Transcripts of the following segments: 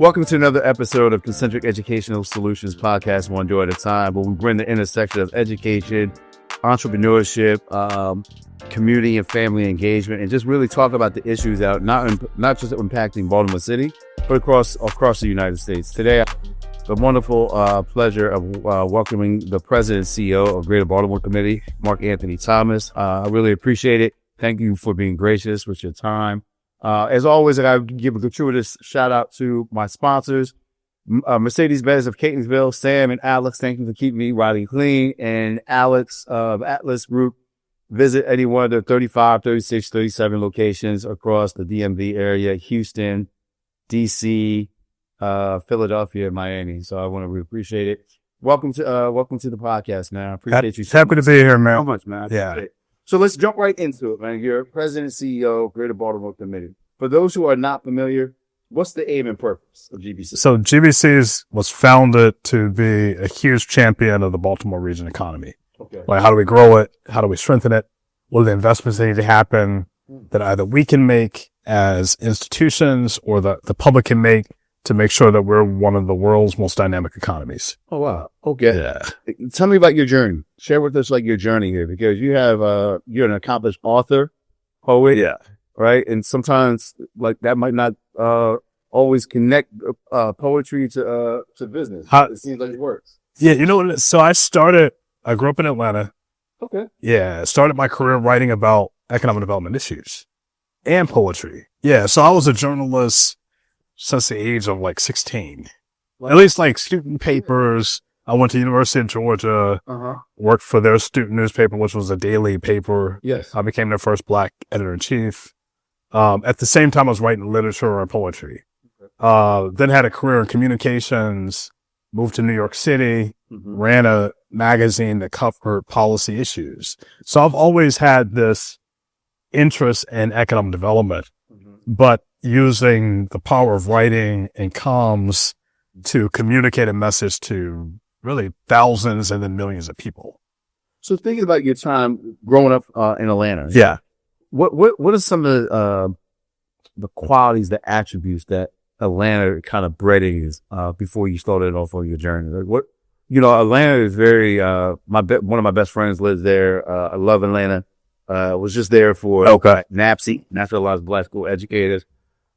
Welcome to another episode of Concentric Educational Solutions Podcast, one door at a time, where we bring the intersection of education, entrepreneurship, community and family engagement, and just really talk about the issues that are not just impacting Baltimore City, but across the United States. Today, the wonderful pleasure of welcoming the President and CEO of Greater Baltimore Committee, Mark Anthony Thomas. I really appreciate it. Thank you for being gracious with your time. As always, I give a gratuitous shout out to my sponsors, Mercedes-Benz of Catonsville, Sam and Alex. Thank you for keeping me riding clean. And Alex of Atlas Group. Visit any one of their 35, 36, 37 locations across the DMV area, Houston, DC, Philadelphia, and Miami. So I want to really appreciate it. Welcome to the podcast, man. I appreciate you. Happy to be here, man. So much, man. Yeah. So let's jump right into it, man. You're President and CEO of Greater Baltimore Committee. For those who are not familiar, what's the aim and purpose of GBC? So GBC was founded to be a huge champion of the Baltimore region economy. Okay. Like, how do we grow it? How do we strengthen it? What are the investments that need to happen that either we can make as institutions or the public can make to make sure that we're one of the world's most dynamic economies? Oh, wow. Okay. Yeah. Tell me about your journey. Share with us your journey here, because you have, you're an accomplished author, poet. Yeah. Right. And sometimes that might not, always connect, poetry to business. It seems like it works. Yeah. You know what? So I grew up in Atlanta. Okay. Yeah. Started my career writing about economic development issues and poetry. Yeah. So I was a journalist since the age of 16, at least student papers. I went to University of Georgia, worked for their student newspaper, which was a daily paper. Yes. I became their first black editor-in-chief. At the same time, I was writing literature and poetry. Then had a career in communications, moved to New York City, ran a magazine that covered policy issues. So I've always had this interest in economic development, but using the power of writing and comms to communicate a message to really thousands and then millions of people. So thinking about your time growing up in Atlanta. Yeah. What are some of the qualities, the attributes that Atlanta kind of bred in you before you started off on your journey? Atlanta is very one of my best friends lives there. I love Atlanta. Was just there for NAPSE, National Alliance Black School Educators.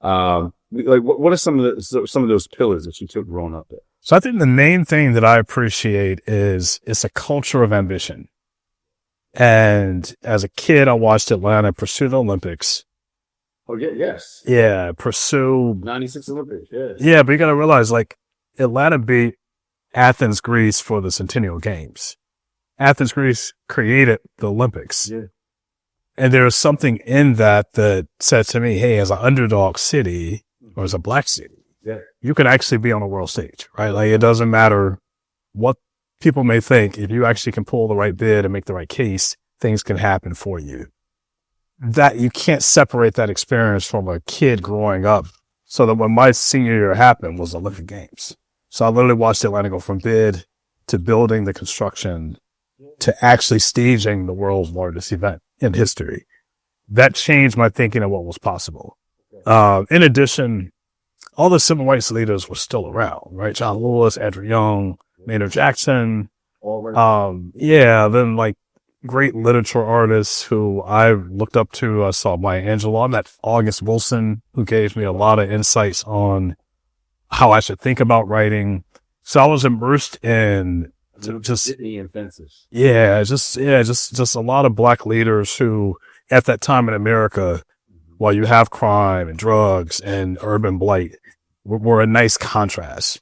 What are some of those pillars that you took growing up there? So I think the main thing that I appreciate is it's a culture of ambition. And as a kid, I watched Atlanta pursue the Olympics. Oh, yeah, yes. Yeah, pursue 96 Olympics, yes. Yeah, but you got to realize, Atlanta beat Athens, Greece for the Centennial Games. Athens, Greece created the Olympics. Yeah. And there was something in that said to me, hey, as an underdog city or as a black city, you can actually be on a world stage, right? It doesn't matter what people may think. If you actually can pull the right bid and make the right case, things can happen for you. That you can't separate that experience from a kid growing up. So that when my senior year happened was the Olympic Games. So I literally watched Atlanta go from bid to building the construction to actually staging the world's largest event in history. That changed my thinking of what was possible. In addition, all the civil rights leaders were still around, right? John Lewis, Andrew Young, Maynard Jackson. Then great literature artists who I looked up to. I saw Maya Angelou. I met August Wilson, who gave me a lot of insights on how I should think about writing. So I was immersed in just a lot of black leaders who, at that time in America, while you have crime and drugs and urban blight, were a nice contrast.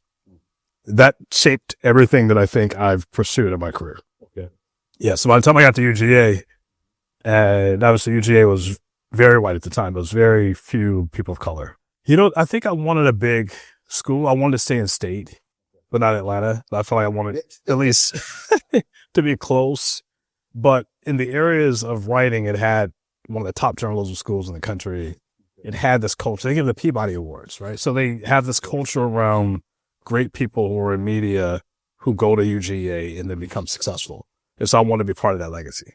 That shaped everything that I think I've pursued in my career. Okay. Yeah. So by the time I got to UGA, and obviously UGA was very white at the time, but it was very few people of color. I think I wanted a big school. I wanted to stay in state, but not Atlanta. I felt like I wanted at least to be close. But in the areas of writing, it had one of the top journalism schools in the country. It had this culture. They give the Peabody Awards, right? So they have this culture around great people who are in media who go to UGA and then become successful. And so I want to be part of that legacy.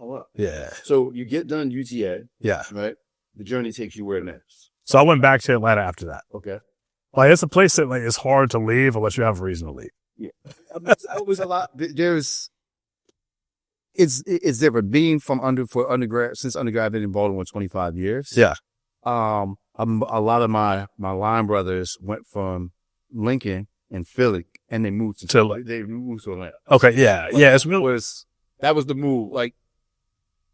Oh, wow. Yeah. So you get done UGA. Yeah. Right? The journey takes you where next? So I went back to Atlanta after that. Okay. Like, it's a place that like it's hard to leave unless you have a reason to leave. Yeah. It was a lot. It's different being from undergrad. Since undergrad, I've been in Baltimore 25 years. Yeah. A lot of my line brothers went from Lincoln and Philly, and they moved to Atlanta. Okay. Yeah. Yeah. That was the move. Like,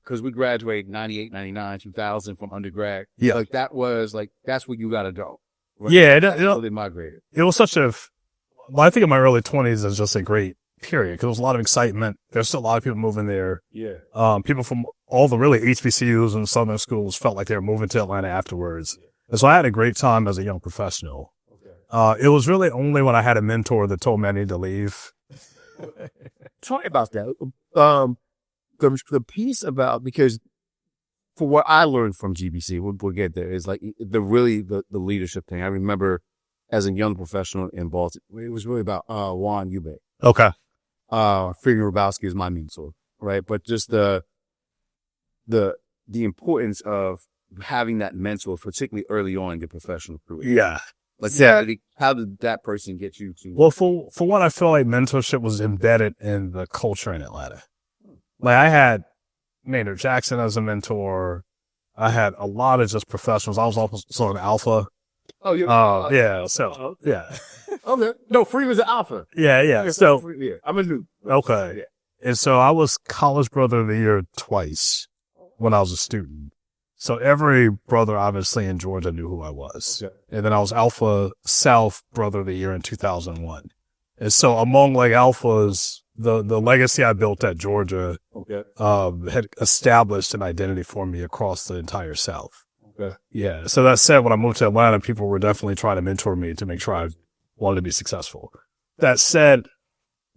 because we graduated 98, 99, 2000 from undergrad. Yeah. Like that's where you got to go. Right? Yeah. So they migrated. It was such I think in my early 20s is just a great period because there was a lot of excitement. There's still a lot of people moving there. Yeah. People from all the really HBCUs and Southern schools felt like they were moving to Atlanta afterwards. And so I had a great time as a young professional. Okay. It was really only when I had a mentor that told me I needed to leave. Tell me about that. The piece about, because for what I learned from GBC, we'll get there, is like the leadership thing. I remember as a young professional in Baltimore, it was really about Juan Ube. Okay. Freddie Rabowski is my mentor, right? But just the importance of having that mentor, particularly early on in your professional career. Yeah. Like, how did that person get you to? Well, for one, I feel like mentorship was embedded in the culture in Atlanta. Like, I had Maynard Jackson as a mentor. I had a lot of just professionals. I was also an alpha. Oh, yeah. Yeah. So, yeah. Okay. No, Free was an alpha. Yeah. Yeah. So, I'm a new. Okay. Yeah. And so I was College Brother of the Year twice when I was a student. So every brother, obviously, in Georgia knew who I was. Okay. And then I was Alpha South Brother of the Year in 2001. And so among like alphas, the legacy I built at Georgia had established an identity for me across the entire South. Okay. Yeah. So that said, when I moved to Atlanta, people were definitely trying to mentor me to make sure I wanted to be successful. That said,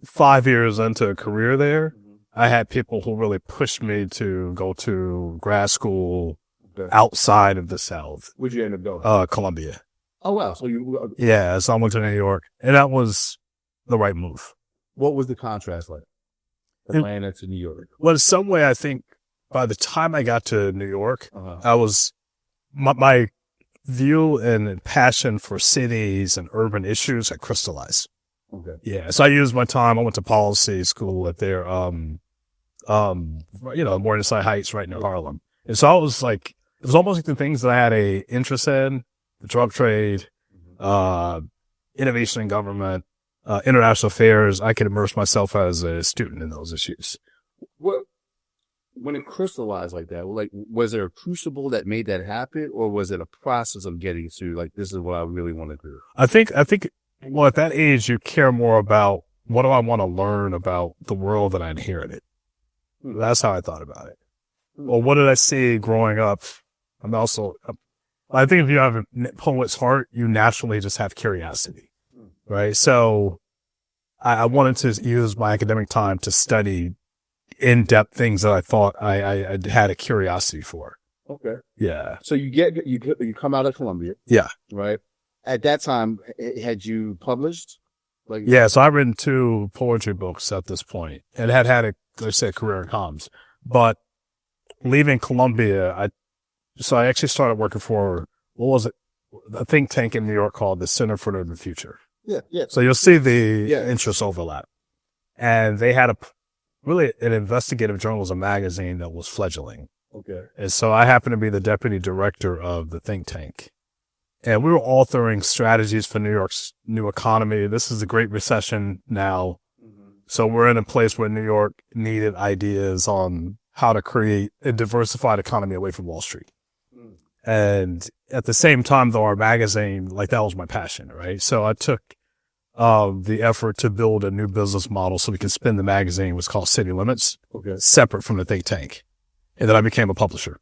5 years into a career there, I had people who really pushed me to go to grad school outside of the South. Where'd you end up going? Columbia. Oh, wow. So so I went to New York, and that was the right move. What was the contrast like? Atlanta to New York? Well, in some way, I think by the time I got to New York, I was, my view and passion for cities and urban issues had crystallized. Okay. Yeah. So I used my time. I went to policy school at their, Morningside Heights right near Harlem. And so I was like, it was almost like the things that I had a interest in, the drug trade, innovation in government, international affairs. I could immerse myself as a student in those issues. Well, when it crystallized like that, like, was there a crucible that made that happen, or was it a process of getting to, like, this is what I really want to do? I think, well, at that age, you care more about what do I want to learn about the world that I inherited. That's how I thought about it. Well, what did I see growing up? I think if you have a poet's heart, you naturally just have curiosity, right? So I wanted to use my academic time to study in-depth things that I thought I had a curiosity for. Okay. Yeah. So you come out of Columbia. Yeah. Right. At that time, had you published? Yeah. So I've written 2 poetry books at this point, and had a, let's say, career in comms. But leaving Columbia, I actually started working for, what was it? A think tank in New York called the Center for the Future. Yeah. Yeah. So you'll see the interest overlap. And they had an investigative journalism magazine that was fledgling. Okay. And so I happened to be the deputy director of the think tank. And we were authoring strategies for New York's new economy. This is the Great Recession now. Mm-hmm. So we're in a place where New York needed ideas on how to create a diversified economy away from Wall Street. Mm. And at the same time, though, our magazine, like, that was my passion, right? So I took the effort to build a new business model so we could spin the magazine. It was called City Limits, separate from the think tank. And then I became a publisher.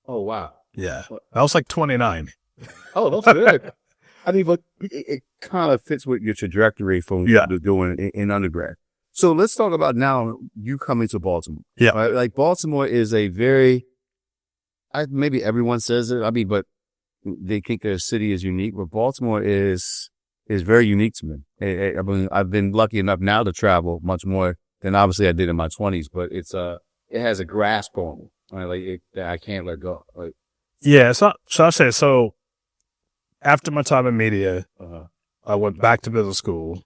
Oh, wow. Yeah. I was like 29. Oh, that's good. I mean, but it kind of fits with your trajectory from what you're doing in undergrad. So let's talk about now you coming to Baltimore. Yeah. Right? Like, Baltimore is a very, maybe everyone says it. I mean, but they think their city is unique, but Baltimore is very unique to me. I mean, I've been lucky enough now to travel much more than obviously I did in my 20s, but it has a grasp on me, right? Like, that I can't let go. Like, yeah. So I say, so after my time in media, I went back to business school.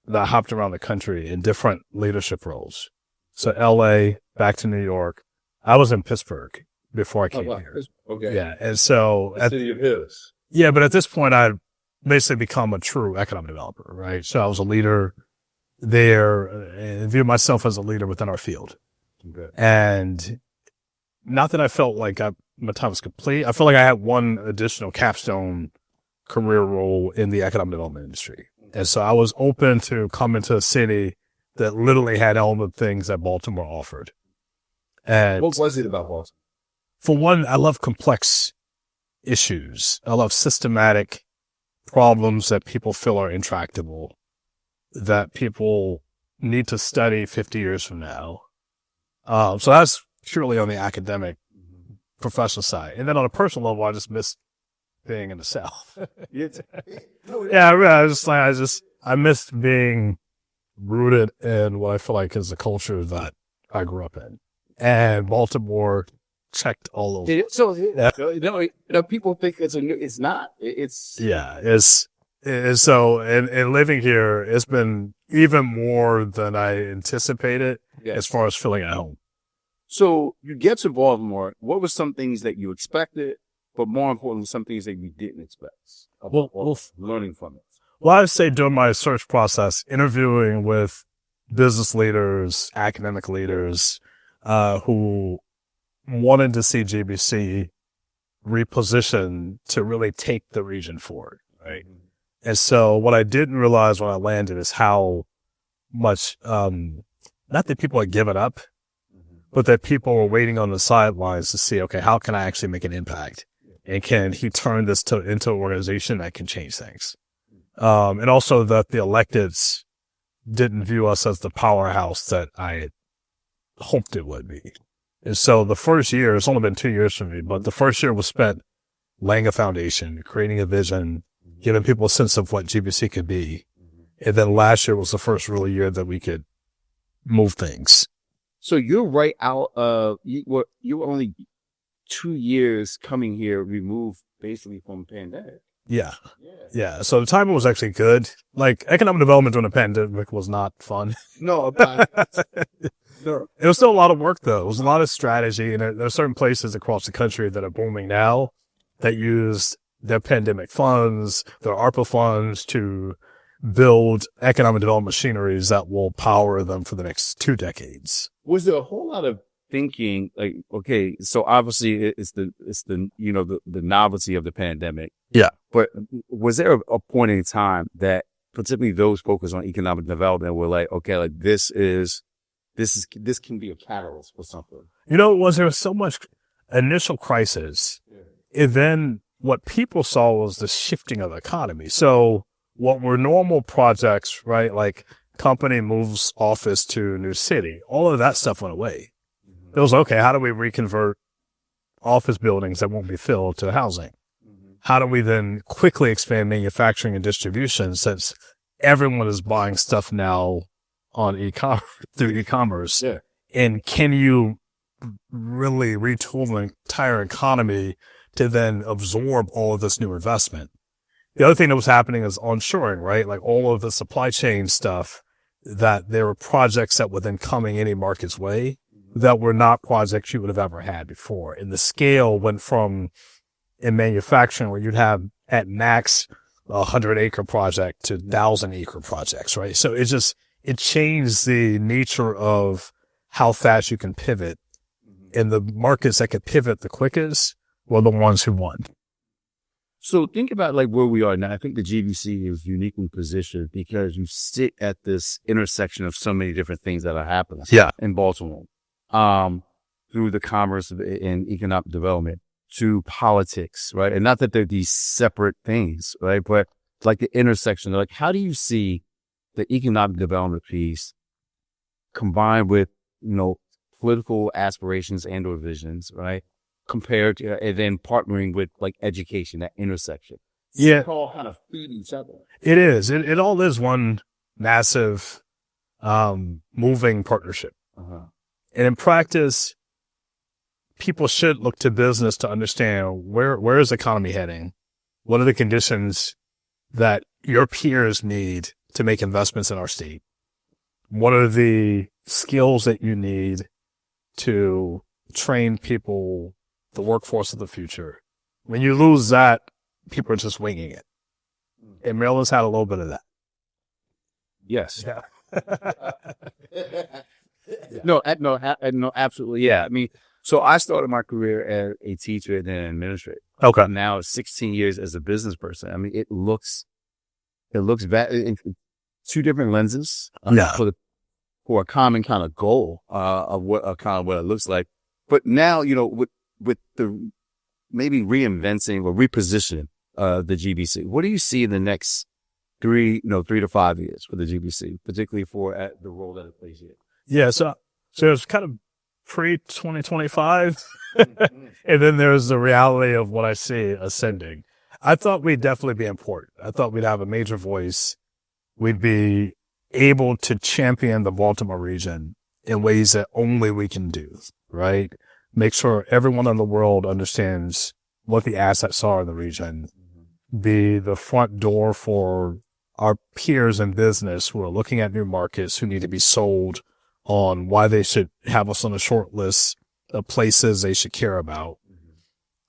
And I hopped around the country in different leadership roles. So LA, back to New York. I was in Pittsburgh before I came here. Okay. Yeah. And so City of Hills. yeah, but at this point I'd basically become a true economic developer, right? So I was a leader there and viewed myself as a leader within our field. Okay. And not that I felt like my time was complete. I felt like I had one additional capstone career role in the economic development industry. And so I was open to coming to a city that literally had all the things that Baltimore offered. And What was it about Baltimore? for one, I love complex issues. I love systematic problems that people feel are intractable, that people need to study 50 years from now. So that's purely on the academic professional side. And then on a personal level, I just miss being in the South. I missed being rooted in what I feel like is the culture that I grew up in. And Baltimore checked all those. People think it's not. So living here, it's been even more than I anticipated as far as feeling at home. So you get to Baltimore. What were some things that you expected, but more importantly, some things that you didn't expect? Learning from it. Well, I'd say during my search process, interviewing with business leaders, academic leaders, who wanted to see GBC reposition to really take the region forward, right? Mm-hmm. And so what I didn't realize when I landed is how much, not that people had given up, but that people were waiting on the sidelines to see, okay, how can I actually make an impact? And can he turn this into an organization that can change things? And also that the electeds didn't view us as the powerhouse that I had hoped it would be. And so the first year, it's only been 2 years for me, but the first year was spent laying a foundation, creating a vision, giving people a sense of what GBC could be. And then last year was the first real year that we could move things. So you're right out of, you were only 2 years coming here removed basically from pandemic. Yeah. So the timing was actually good. Like economic development during the pandemic was not fun. No, it was still a lot of work though. It was a lot of strategy, and there are certain places across the country that are booming now that used their pandemic funds, their ARPA funds to build economic development machineries that will power them for the next 2 decades. Was there a whole lot of thinking, like, okay, so obviously it's the novelty of the pandemic. Yeah. But was there a point in time that particularly those focused on economic development were like, okay, like this can be a catalyst for something? There was so much initial crisis. And then what people saw was the shifting of the economy. So what were normal projects, right? Like company moves office to a new city. All of that stuff went away. It was, okay, how do we reconvert office buildings that won't be filled to housing? How do we then quickly expand manufacturing and distribution, since everyone is buying stuff now on through e-commerce? Yeah. And can you really retool the entire economy to then absorb all of this new investment? The other thing that was happening is onshoring, right? Like all of the supply chain stuff, that there were projects that were then coming any market's way that were not projects you would have ever had before. And the scale went from, in manufacturing, where you'd have at max 100-acre project to 1,000-acre projects, right? So it changed the nature of how fast you can pivot. And the markets that could pivot the quickest were the ones who won. So think about like where we are now. I think the GBC is uniquely positioned because you sit at this intersection of so many different things that are happening in Baltimore, through the commerce and economic development to politics, right? And not that they're these separate things, right? But like the intersection, like how do you see the economic development piece combined with, political aspirations and or visions, right? Compared to, and then partnering with like education, that intersection. Yeah. It's all kind of feed each other. It is. It all is one massive, moving partnership. And in practice, people should look to business to understand where is the economy heading What are the conditions that your peers need to make investments in our state? What are the skills that you need to train people, the workforce of the future? When you lose that, people are just winging it. And Maryland's had a little bit of that. Yes. Yeah. No, absolutely. Yeah. I mean, so I started my career as a teacher and then an administrator. Okay. Now 16 years as a business person. I mean, it looks bad in two different lenses for a common kind of goal, of what it looks like. But now, with the maybe reinventing or repositioning, the GBC, what do you see in the next 3 to 5 years for the GBC, particularly for the role that it plays here? Yeah. So it's kind of pre-2025. And then there's the reality of what I see ascending. I thought we'd definitely be important. I thought we'd have a major voice. We'd be able to champion the Baltimore region in ways that only we can do, right? Make sure everyone in the world understands what the assets are in the region. Be the front door for our peers in business who are looking at new markets, who need to be sold on why they should have us on a short list of places they should care about.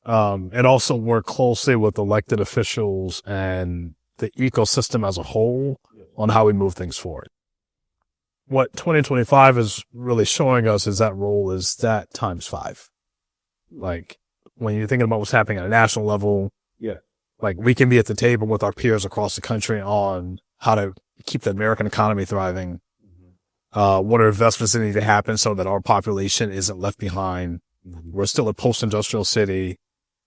And also work closely with elected officials and the ecosystem as a whole on how we move things forward. What 2025 is really showing us is that role is that times 5. Like when you're thinking about what's happening at a national level, like we can be at the table with our peers across the country on how to keep the American economy thriving. What are investments that need to happen so that our population isn't left behind? We're still a post-industrial city.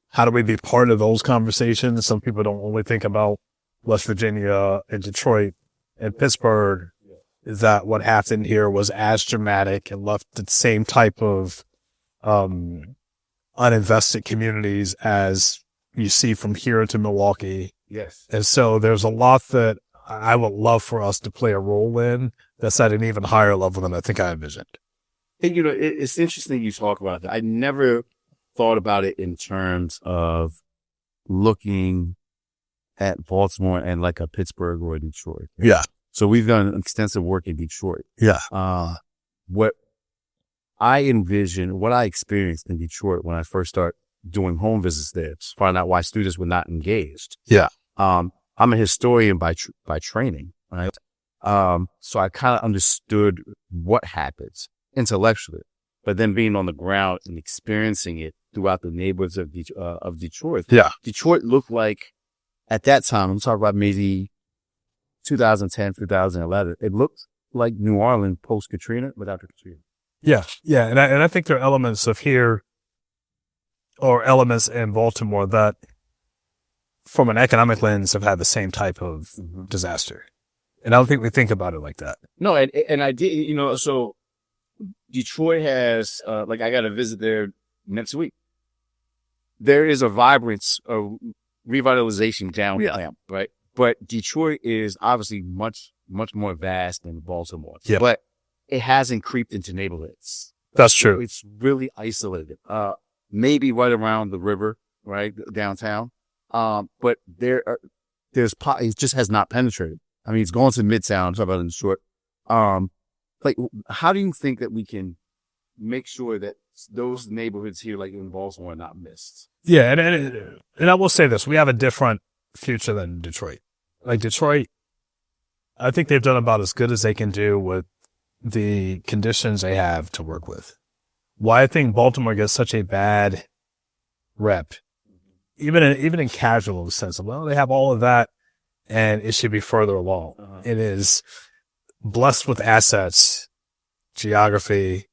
How do we be part of those conversations? Some people don't only think about West Virginia and Detroit and Pittsburgh. Is that what happened here was as dramatic and left the same type of uninvested communities as you see from here to Milwaukee? Yes. And so there's a lot that I would love for us to play a role in that's at an even higher level than I think I envisioned. And, it's interesting you talk about that. I never thought about it in terms of looking at Baltimore and like a Pittsburgh or a Detroit. Yeah. So we've done extensive work in Detroit. Yeah. What I envisioned, what I experienced in Detroit when I first started doing home visits there, to find out why students were not engaged. Yeah. I'm a historian by training, right? So I kind of understood what happens intellectually, but then being on the ground and experiencing it throughout the neighborhoods of Detroit. Yeah. Detroit looked like, at that time, I'm talking about maybe 2010, 2011, it looked like New Orleans post-Katrina without the Katrina. Yeah. Yeah. And I think there are elements of here or elements in Baltimore that from an economic lens have had the same type of disaster. And I don't think we think about it like that. No. And I did, so Detroit has, I got to visit there next week. There is a vibrance, a revitalization downtown, right? But Detroit is obviously much, much more vast than Baltimore. Yeah. But it hasn't creeped into neighborhoods. That's true. It's really isolated. Maybe right around the river, right? Downtown. But it just has not penetrated. I mean, it's gone to Midtown, talk about in short. How do you think that we can make sure that those neighborhoods here, like in Baltimore, are not missed? Yeah. And I will say this, we have a different future than Detroit. Like Detroit, I think they've done about as good as they can do with the conditions they have to work with. Why I think Baltimore gets such a bad rep, even in casual sense of, well, they have all of that and it should be further along. It is blessed with assets, geography,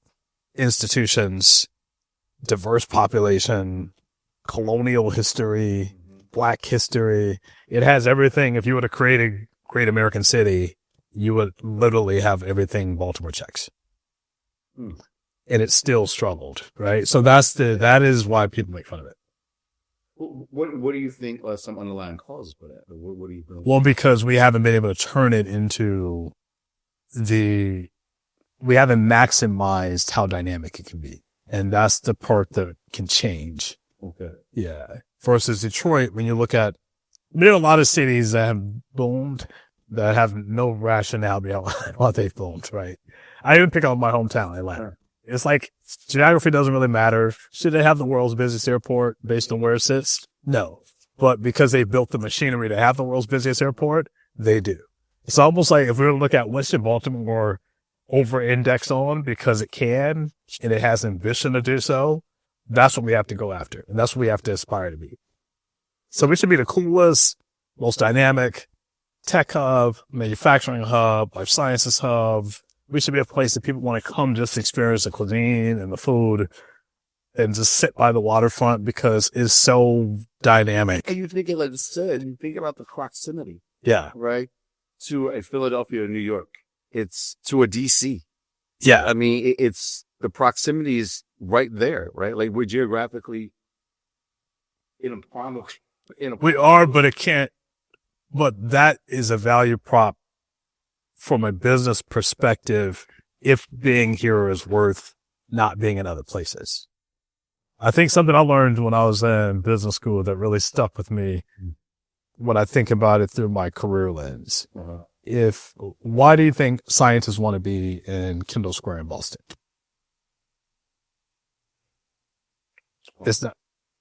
institutions, diverse population, colonial history, Black history. It has everything. If you were to create a great American city, you would literally have everything Baltimore checks. And it still struggled, right? So that is why people make fun of it. What do you think are some underlying causes for that? What do you think? Well, because we haven't been able to turn it into we haven't maximized how dynamic it can be. And that's the part that can change. Okay. Yeah. Versus Detroit, when you look at there are a lot of cities that have boomed that have no rationale behind why they've boomed, right? I even pick on my hometown, Atlanta. It's like geography doesn't really matter. Should they have the world's busiest airport based on where it sits? No. But because they built the machinery to have the world's busiest airport, they do. It's almost like if we were to look at what should Baltimore over-index on because it can and it has ambition to do so, that's what we have to go after. And that's what we have to aspire to be. So we should be the coolest, most dynamic tech hub, manufacturing hub, life sciences hub. We should be a place that people want to come just experience the cuisine and the food and just sit by the waterfront because it's so dynamic. And you think, like I said, you think about the proximity. Yeah. Right? To a Philadelphia or New York. It's to a DC. Yeah. I mean, it's the proximity is right there, right? Like we're geographically in a prime. We are, but it can't. But that is a value prop from a business perspective if being here is worth not being in other places. I think something I learned when I was in business school that really stuck with me when I think about it through my career lens. Why do you think scientists want to be in Kendall Square in Boston? It's not.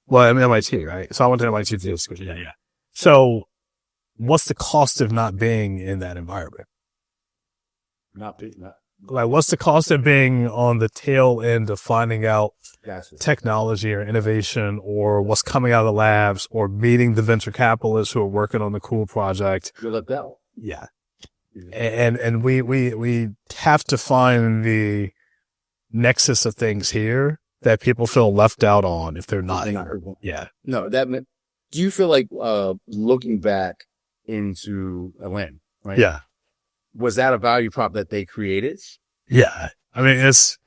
Well, I mean, MIT, right? So I went to MIT to school. Yeah. So what's the cost of not being in that environment? Like, what's the cost of being on the tail end of finding out technology or innovation or what's coming out of the labs or meeting the venture capitalists who are working on the cool project? Good luck that one. Yeah. And we have to find the nexus of things here that people feel left out on if they're not. Yeah. No, do you feel like, looking back into Atlanta, right? Yeah. Was that a value prop that they created? Yeah. I mean, it's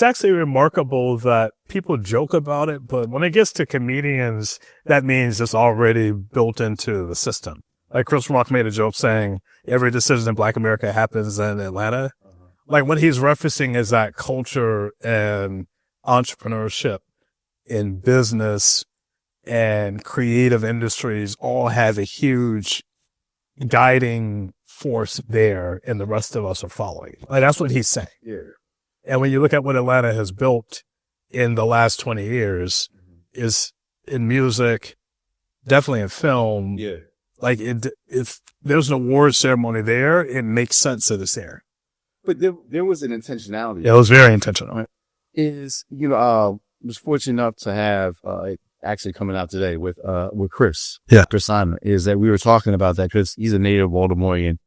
actually remarkable that people joke about it, but when it gets to comedians, that means it's already built into the system. Like Chris Rock made a joke saying every decision in Black America happens in Atlanta. Like what he's referencing is that culture and entrepreneurship in business and creative industries all have a huge guiding force there, and the rest of us are following. Like that's what he's saying. Yeah. And when you look at what Atlanta has built in the last 20 years, is in music, definitely in film. Yeah. Like if there's an award ceremony there, it makes sense that it's there. But there was an intentionality. Yeah, it was very intentional. Right? Was fortunate enough to have actually coming out today with Chris. Yeah. Chris Simon, is that we were talking about that because he's a native Baltimorean.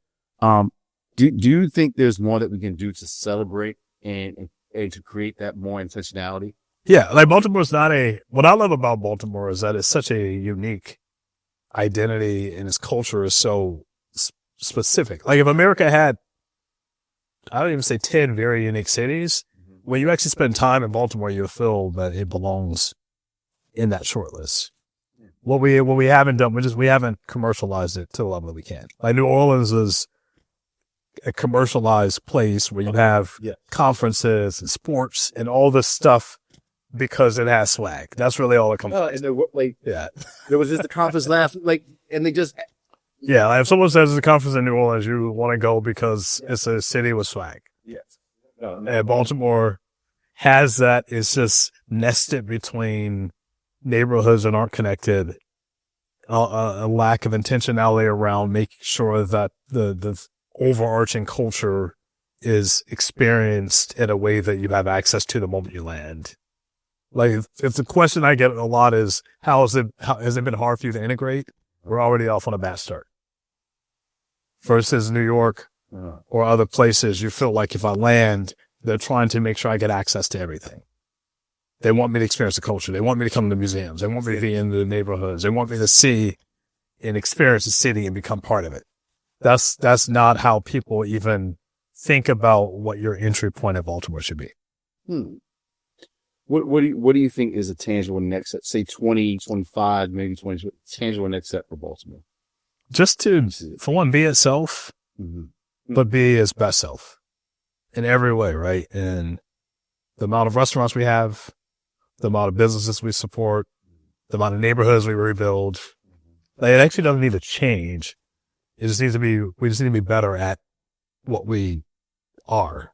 Do you think there's more that we can do to celebrate and to create that more intentionality? Yeah, like Baltimore's what I love about Baltimore is that it's such a unique identity and its culture is so specific. Like if America had, I don't even say 10 very unique cities, when you actually spend time in Baltimore, you'll feel that it belongs in that short list. What we haven't done, we haven't commercialized it to the level that we can. Like New Orleans is a commercialized place where you have conferences and sports and all this stuff because it has swag. That's really all it comes and there was just a conference laugh, and they just. Yeah, like if someone says there's a conference in New Orleans, you want to go because it's a city with swag. Yes. And Baltimore has that. It's just nested between neighborhoods that aren't connected, a lack of intentionality around making sure that the overarching culture is experienced in a way that you have access to the moment you land. Like if the question I get a lot is, has it been hard for you to integrate? We're already off on a bad start. Versus New York or other places, you feel like if I land, they're trying to make sure I get access to everything. They want me to experience the culture. They want me to come to museums. They want me to be in the neighborhoods. They want me to see and experience the city and become part of it. That's not how people even think about what your entry point at Baltimore should be. What do you think is a tangible next step? Say 2025, maybe 20, tangible next step for Baltimore? Just to, for one, be itself, but be its best self in every way, right? And the amount of restaurants we have, the amount of businesses we support, the amount of neighborhoods we rebuild, Like, it actually doesn't need to change. We just need to be better at what we are.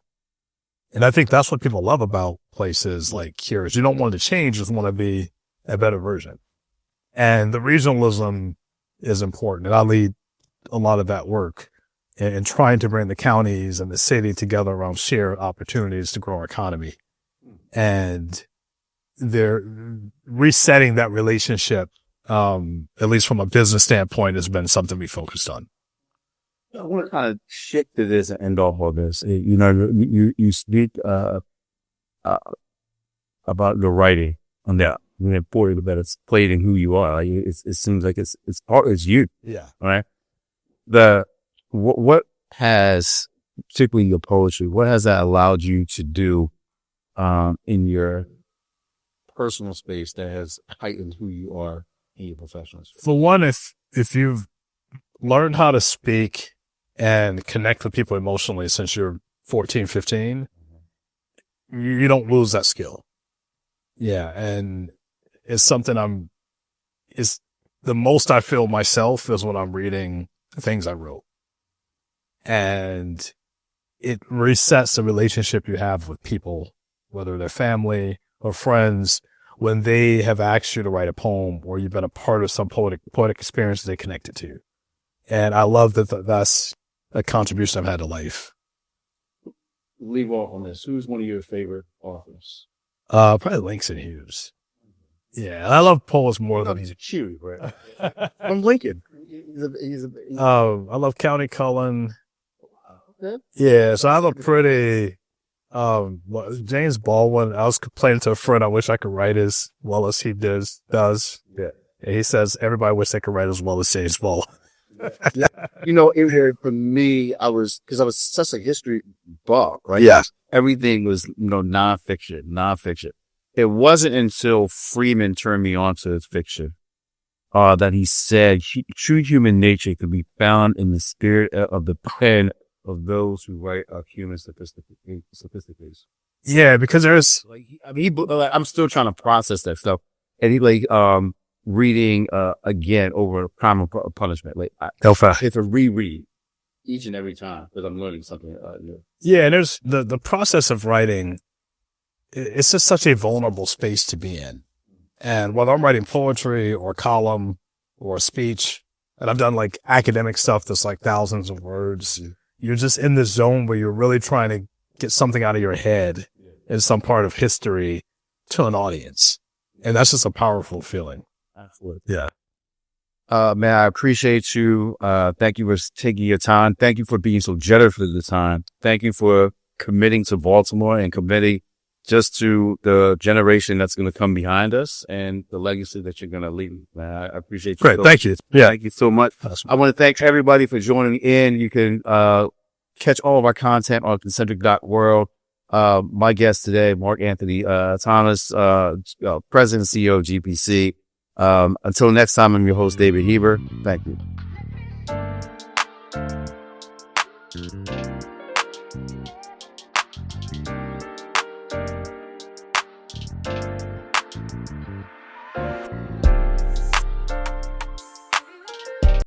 And I think that's what people love about places like here is you don't want to change, you just want to be a better version. And the regionalism is important. And I lead a lot of that work in trying to bring the counties and the city together around shared opportunities to grow our economy. And they're resetting that relationship, at least from a business standpoint, has been something we focused on. I want to kind of shift to this and end off of this. You know, you speak about the writing on that. Important that it's played in who you are. Like it seems like it's you. Yeah. Right. What has, particularly your poetry, what has that allowed you to do in your personal space that has heightened who you are in your professional space? For one, if you've learned how to speak and connect with people emotionally since you're 14, 15, you don't lose that skill. Yeah. And it's something it's the most I feel myself is when I'm reading things I wrote. And it resets the relationship you have with people, whether they're family or friends, when they have asked you to write a poem or you've been a part of some poetic experience they connected to. And I love that that's a contribution I've had to life. Leave off on this. Who's one of your favorite authors? Probably Langston Hughes. Yeah, I love poets more than he's a cheery, right? From Lincoln. I love County Cullen. Yeah, so I have a pretty James Baldwin. I was complaining to a friend, I wish I could write as well as he does. Yeah. And he says everybody wish they could write as well as James Baldwin. Yeah. You know, in here for me, because I was such a history buff, right? Yeah. Everything was, nonfiction. It wasn't until Freeman turned me on to his fiction, that he said true human nature could be found in the spirit of the pen of those who write of human sophistication. Yeah, because there's I'm still trying to process that stuff. And he reading, again over Crime and Punishment. It's a reread each and every time because I'm learning something new. Yeah. And there's the process of writing. It's just such a vulnerable space to be in. And whether I'm writing poetry or a column or a speech, and I've done academic stuff that's thousands of words, you're just in this zone where you're really trying to get something out of your head in some part of history to an audience. And that's just a powerful feeling. Absolutely. Yeah. Man, I appreciate you. Thank you for taking your time. Thank you for being so generous with the time. Thank you for committing to Baltimore and committing just to the generation that's going to come behind us and the legacy that you're going to leave. Man, I appreciate you. Great. Thank you. Yeah. Thank you so much. I want to thank everybody for joining in. You can catch all of our content on concentric.world. My guest today, Mark Anthony Thomas, President and CEO of GPC. Until next time, I'm your host, David Heiber. Thank you.